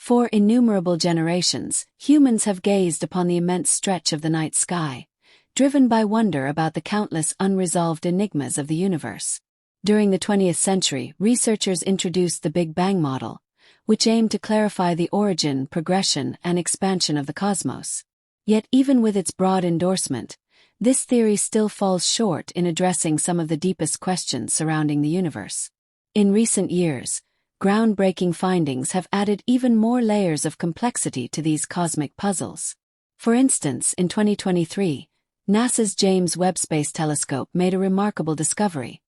For innumerable generations, humans have gazed upon the immense stretch of the night sky, driven by wonder about the countless unresolved enigmas of the universe. During the 20th century, researchers introduced the Big Bang model, which aimed to clarify the origin, progression, and expansion of the cosmos. Yet even with its broad endorsement, this theory still falls short in addressing some of the deepest questions surrounding the universe. In recent years, groundbreaking findings have added even more layers of complexity to these cosmic puzzles. For instance, in 2023, NASA's James Webb Space Telescope made a remarkable discovery.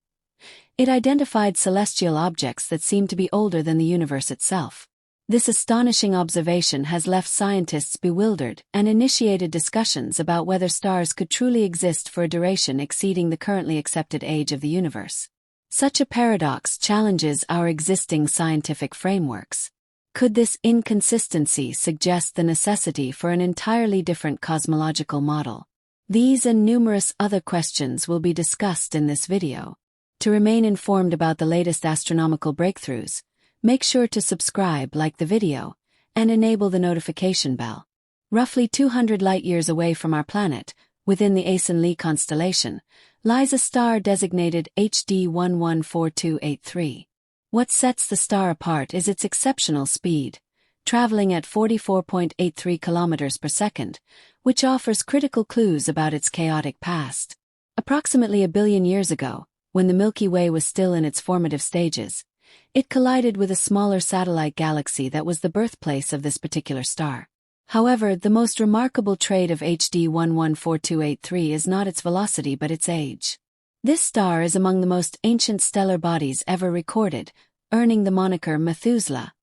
It identified celestial objects that seem to be older than the universe itself. This astonishing observation has left scientists bewildered and initiated discussions about whether stars could truly exist for a duration exceeding the currently accepted age of the universe. Such a paradox challenges our existing scientific frameworks. Could this inconsistency suggest the necessity for an entirely different cosmological model? These and numerous other questions will be discussed in this video. To remain informed about the latest astronomical breakthroughs, make sure to subscribe, like the video, and enable the notification bell. Roughly 200 light-years away from our planet, within the Asen-Lee constellation, lies a star designated HD 114283. What sets the star apart is its exceptional speed, traveling at 44.83 kilometers per second, which offers critical clues about its chaotic past. Approximately a billion years ago, when the Milky Way was still in its formative stages, it collided with a smaller satellite galaxy that was the birthplace of this particular star. However, the most remarkable trait of HD 114283 is not its velocity but its age. This star is among the most ancient stellar bodies ever recorded, earning the moniker Methuselah,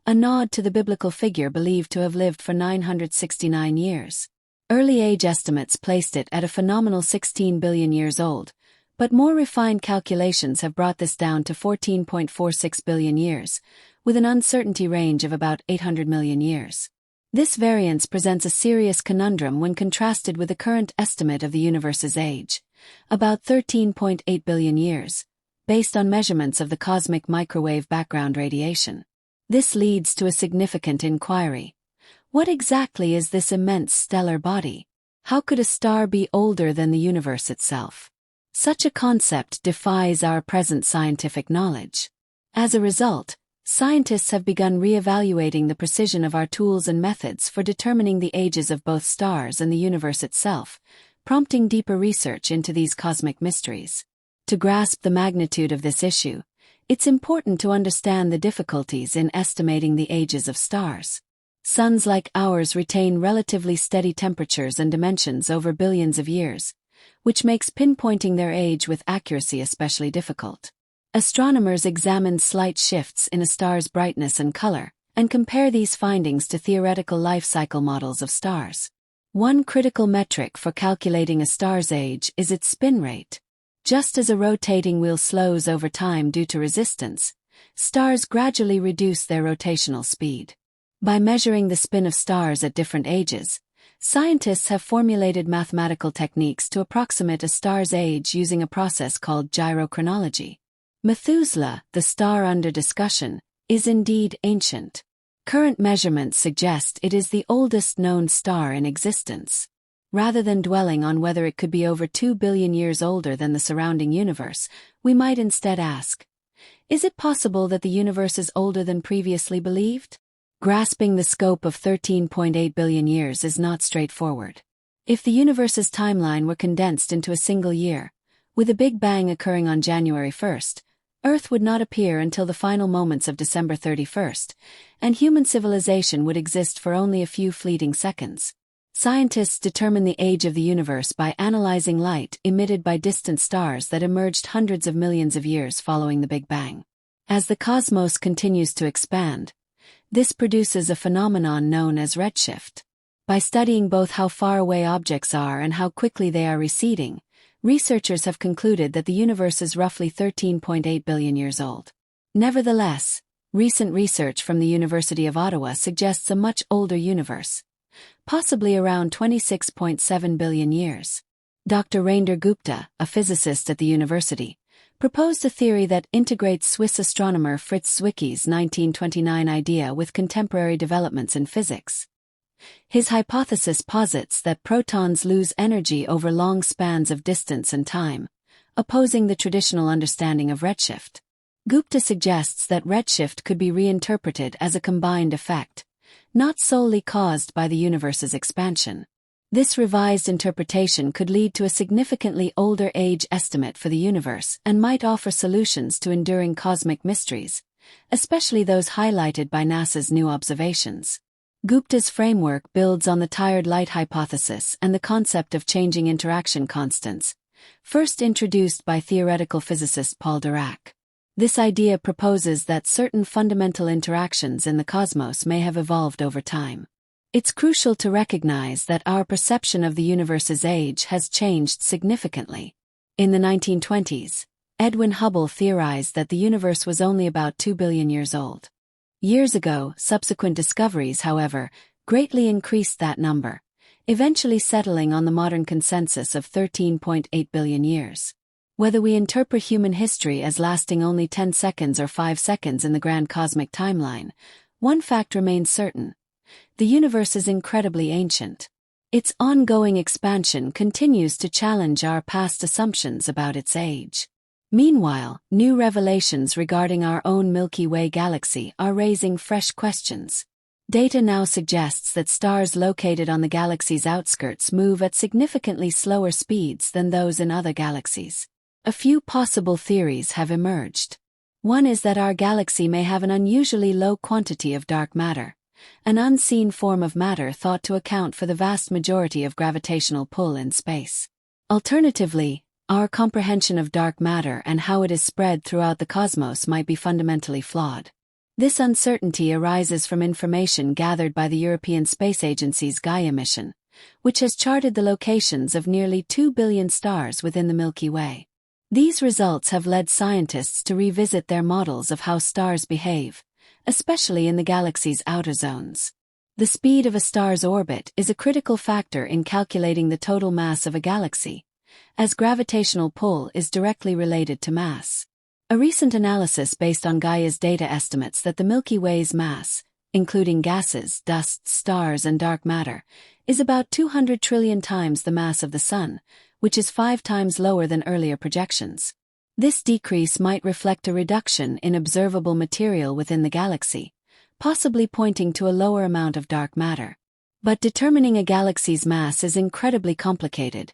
a nod to the biblical figure believed to have lived for 969 years. Early age estimates placed it at a phenomenal 16 billion years old, but more refined calculations have brought this down to 14.46 billion years, with an uncertainty range of about 800 million years. This variance presents a serious conundrum when contrasted with the current estimate of the universe's age, about 13.8 billion years, based on measurements of the cosmic microwave background radiation. This leads to a significant inquiry. What exactly is this immense stellar body? How could a star be older than the universe itself? Such a concept defies our present scientific knowledge. As a result, scientists have begun re-evaluating the precision of our tools and methods for determining the ages of both stars and the universe itself, prompting deeper research into these cosmic mysteries. To grasp the magnitude of this issue, it's important to understand the difficulties in estimating the ages of stars. Suns like ours retain relatively steady temperatures and dimensions over billions of years, which makes pinpointing their age with accuracy especially difficult. Astronomers examine slight shifts in a star's brightness and color, and compare these findings to theoretical life cycle models of stars. One critical metric for calculating a star's age is its spin rate. Just as a rotating wheel slows over time due to resistance, stars gradually reduce their rotational speed. By measuring the spin of stars at different ages, scientists have formulated mathematical techniques to approximate a star's age using a process called gyrochronology. Methuselah, the star under discussion, is indeed ancient. Current measurements suggest it is the oldest known star in existence. Rather than dwelling on whether it could be over 2 billion years older than the surrounding universe, we might instead ask, is it possible that the universe is older than previously believed? Grasping the scope of 13.8 billion years is not straightforward. If the universe's timeline were condensed into a single year, with a Big Bang occurring on January 1st, Earth would not appear until the final moments of December 31st, and human civilization would exist for only a few fleeting seconds. Scientists determine the age of the universe by analyzing light emitted by distant stars that emerged hundreds of millions of years following the Big Bang. As the cosmos continues to expand, this produces a phenomenon known as redshift. By studying both how far away objects are and how quickly they are receding, researchers have concluded that the universe is roughly 13.8 billion years old. Nevertheless, recent research from the University of Ottawa suggests a much older universe, possibly around 26.7 billion years. Dr. Rainder Gupta, a physicist at the university, proposed a theory that integrates Swiss astronomer Fritz Zwicky's 1929 idea with contemporary developments in physics. His hypothesis posits that protons lose energy over long spans of distance and time, opposing the traditional understanding of redshift. Gupta suggests that redshift could be reinterpreted as a combined effect, not solely caused by the universe's expansion. This revised interpretation could lead to a significantly older age estimate for the universe and might offer solutions to enduring cosmic mysteries, especially those highlighted by NASA's new observations. Gupta's framework builds on the tired light hypothesis and the concept of changing interaction constants, first introduced by theoretical physicist Paul Dirac. This idea proposes that certain fundamental interactions in the cosmos may have evolved over time. It's crucial to recognize that our perception of the universe's age has changed significantly. In the 1920s, Edwin Hubble theorized that the universe was only about 2 billion years old. Years ago, subsequent discoveries, however, greatly increased that number, eventually settling on the modern consensus of 13.8 billion years. Whether we interpret human history as lasting only 10 seconds or 5 seconds in the grand cosmic timeline, one fact remains certain: the universe is incredibly ancient. Its ongoing expansion continues to challenge our past assumptions about its age. Meanwhile, new revelations regarding our own Milky Way galaxy are raising fresh questions. Data now suggests that stars located on the galaxy's outskirts move at significantly slower speeds than those in other galaxies. A few possible theories have emerged. One is that our galaxy may have an unusually low quantity of dark matter, an unseen form of matter thought to account for the vast majority of gravitational pull in space. Alternatively, our comprehension of dark matter and how it is spread throughout the cosmos might be fundamentally flawed. This uncertainty arises from information gathered by the European Space Agency's Gaia mission, which has charted the locations of nearly 2 billion stars within the Milky Way. These results have led scientists to revisit their models of how stars behave, especially in the galaxy's outer zones. The speed of a star's orbit is a critical factor in calculating the total mass of a galaxy, as gravitational pull is directly related to mass. A recent analysis based on Gaia's data estimates that the Milky Way's mass, including gases, dust, stars, and dark matter, is about 200 trillion times the mass of the Sun, which is 5 times lower than earlier projections. This decrease might reflect a reduction in observable material within the galaxy, possibly pointing to a lower amount of dark matter. But determining a galaxy's mass is incredibly complicated,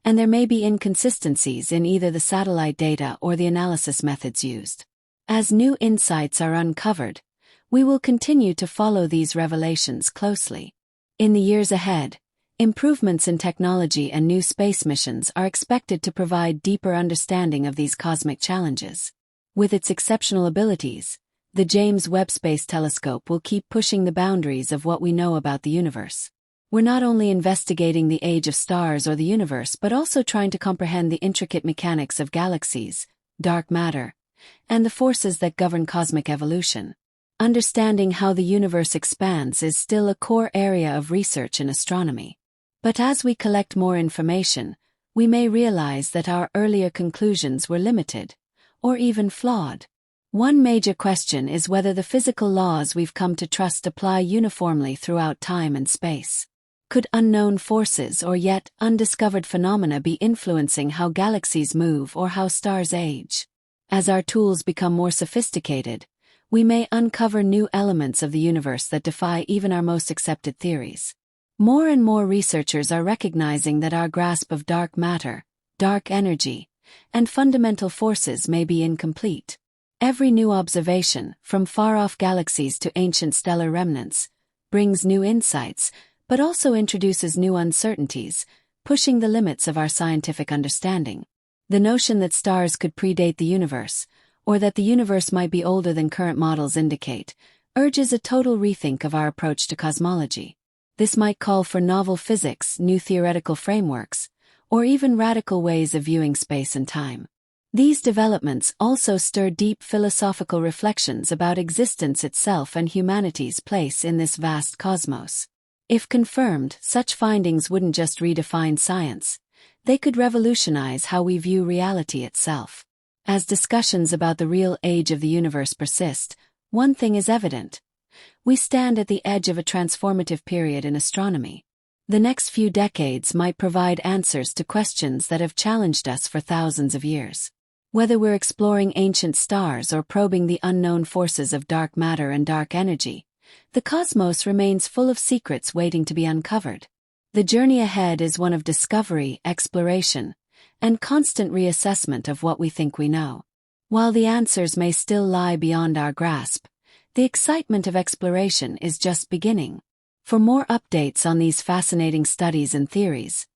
and there may be inconsistencies in either the satellite data or the analysis methods used. As new insights are uncovered, we will continue to follow these revelations closely. In the years ahead, improvements in technology and new space missions are expected to provide deeper understanding of these cosmic challenges. With its exceptional abilities, the James Webb Space Telescope will keep pushing the boundaries of what we know about the universe. We're not only investigating the age of stars or the universe but also trying to comprehend the intricate mechanics of galaxies, dark matter, and the forces that govern cosmic evolution. Understanding how the universe expands is still a core area of research in astronomy. But as we collect more information, we may realize that our earlier conclusions were limited, or even flawed. One major question is whether the physical laws we've come to trust apply uniformly throughout time and space. Could unknown forces or yet undiscovered phenomena be influencing how galaxies move or how stars age? As our tools become more sophisticated, we may uncover new elements of the universe that defy even our most accepted theories. More and more researchers are recognizing that our grasp of dark matter, dark energy, and fundamental forces may be incomplete. Every new observation, from far-off galaxies to ancient stellar remnants, brings new insights, but also introduces new uncertainties, pushing the limits of our scientific understanding. The notion that stars could predate the universe, or that the universe might be older than current models indicate, urges a total rethink of our approach to cosmology. This might call for novel physics, new theoretical frameworks, or even radical ways of viewing space and time. These developments also stir deep philosophical reflections about existence itself and humanity's place in this vast cosmos. If confirmed, such findings wouldn't just redefine science, they could revolutionize how we view reality itself. As discussions about the real age of the universe persist, one thing is evident. We stand at the edge of a transformative period in astronomy. The next few decades might provide answers to questions that have challenged us for thousands of years. Whether we're exploring ancient stars or probing the unknown forces of dark matter and dark energy, the cosmos remains full of secrets waiting to be uncovered. The journey ahead is one of discovery, exploration, and constant reassessment of what we think we know. While the answers may still lie beyond our grasp, the excitement of exploration is just beginning. For more updates on these fascinating studies and theories,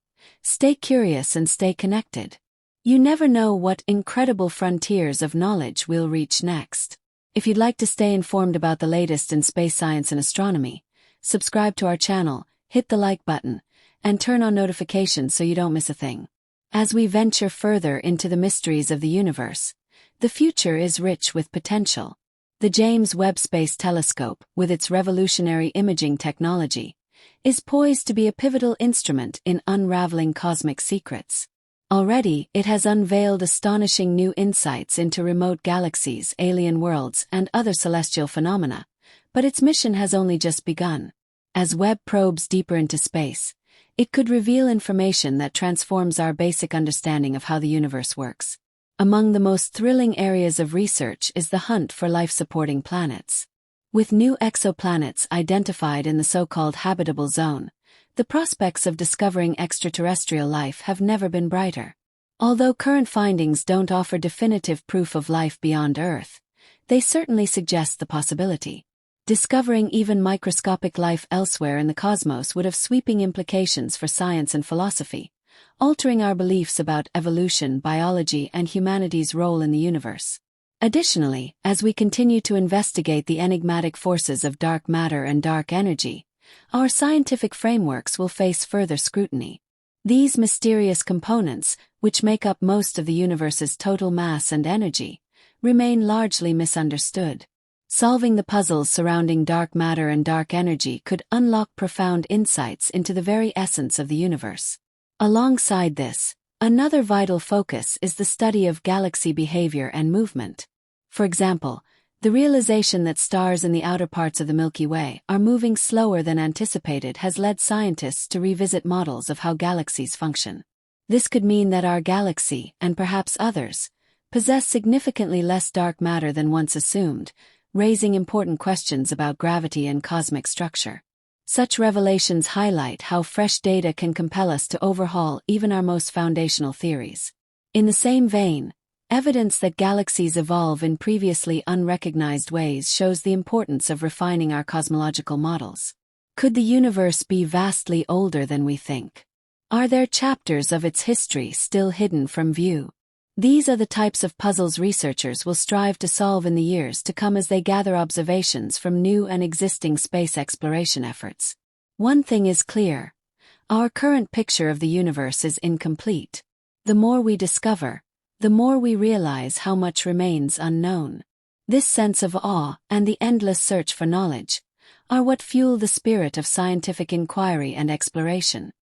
stay curious and stay connected. You never know what incredible frontiers of knowledge we'll reach next. If you'd like to stay informed about the latest in space science and astronomy, subscribe to our channel, hit the like button, and turn on notifications so you don't miss a thing. As we venture further into the mysteries of the universe, the future is rich with potential. The James Webb Space Telescope, with its revolutionary imaging technology, is poised to be a pivotal instrument in unraveling cosmic secrets. Already, it has unveiled astonishing new insights into remote galaxies, alien worlds, and other celestial phenomena, but its mission has only just begun. As Webb probes deeper into space, it could reveal information that transforms our basic understanding of how the universe works. Among the most thrilling areas of research is the hunt for life-supporting planets. With new exoplanets identified in the so-called habitable zone, the prospects of discovering extraterrestrial life have never been brighter. Although current findings don't offer definitive proof of life beyond Earth, they certainly suggest the possibility. Discovering even microscopic life elsewhere in the cosmos would have sweeping implications for science and philosophy, altering our beliefs about evolution, biology, and humanity's role in the universe. Additionally, as we continue to investigate the enigmatic forces of dark matter and dark energy, our scientific frameworks will face further scrutiny. These mysterious components, which make up most of the universe's total mass and energy, remain largely misunderstood. Solving the puzzles surrounding dark matter and dark energy could unlock profound insights into the very essence of the universe. Alongside this, another vital focus is the study of galaxy behavior and movement. For example, the realization that stars in the outer parts of the Milky Way are moving slower than anticipated has led scientists to revisit models of how galaxies function. This could mean that our galaxy, and perhaps others, possess significantly less dark matter than once assumed, raising important questions about gravity and cosmic structure. Such revelations highlight how fresh data can compel us to overhaul even our most foundational theories. In the same vein, evidence that galaxies evolve in previously unrecognized ways shows the importance of refining our cosmological models. Could the universe be vastly older than we think? Are there chapters of its history still hidden from view? These are the types of puzzles researchers will strive to solve in the years to come as they gather observations from new and existing space exploration efforts. One thing is clear: our current picture of the universe is incomplete. The more we discover, the more we realize how much remains unknown. This sense of awe and the endless search for knowledge are what fuel the spirit of scientific inquiry and exploration.